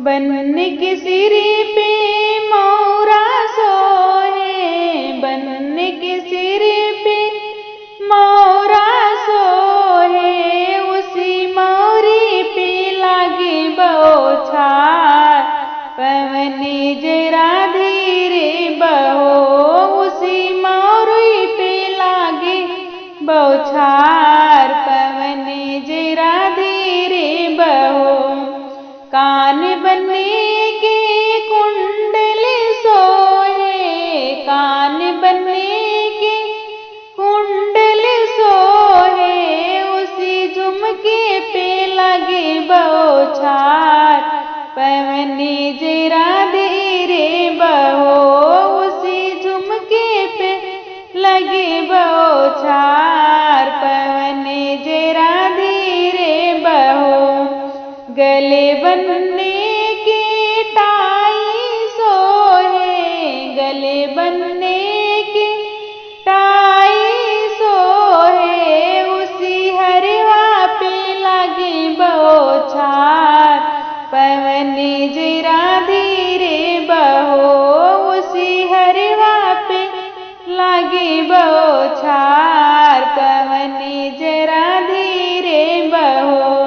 बन के सिर पे मोरा सोहे, बन के सिर पे मोरा सोहे, उसी मोरी पे लागे बौछार, पवन जरा धीरे बहो, उसी मोरी पे लागे बौछार, पवन जरा धीरे बहो। कान बनने के कुंडल सोहे, कान बनने के कुंडल सोहे, उसी झुमके पे लगे बौछार, पवन जरा धीरे बहो, उसी झुमके पे लगे बौछार, पवन जरा धीरे बहो। गले बनने की टाई सोहे, गले बनने की टाई सोहे, उसी हरवा पे लगे बौछार, पवन जरा धीरे बहो, उसी हरवा पे लगे बौछार, पवन जरा धीरे बहो।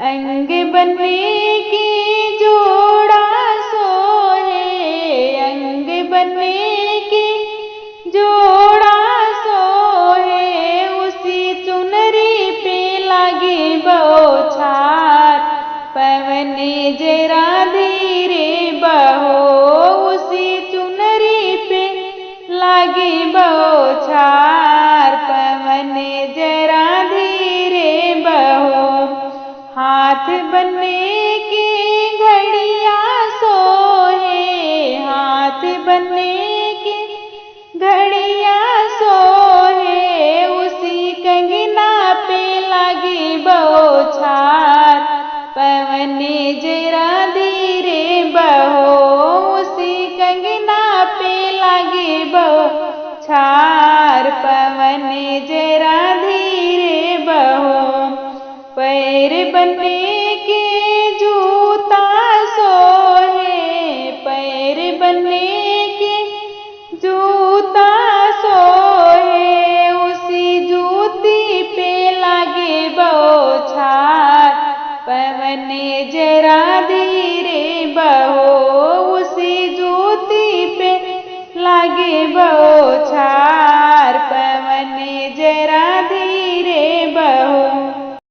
अंग बनने की जोड़ा सोहे, अंग बनने की जोड़ा सोहे, उसी चुनरी पे लगे बौछार, पवन जरा धीरे बहो, उसी चुनरी पे लगे बौछार, पवन जरा धीरे बहो। हाथ बनने की घड़िया सोहे, हाथ बनने की घड़िया सोहे, उसी कंगना पे लगे बौछार, पवन जरा धीरे बहो, उसी कंगना पे लगे बौछार, पवन जरा धीरे बहो। पैर बनने के जूता सोहे, पैर बनने के जूता सोहे, उसी जूती पे लगे बौछार, पवन जरा धीरे बहो, उसी जूती पे लगे बौछार।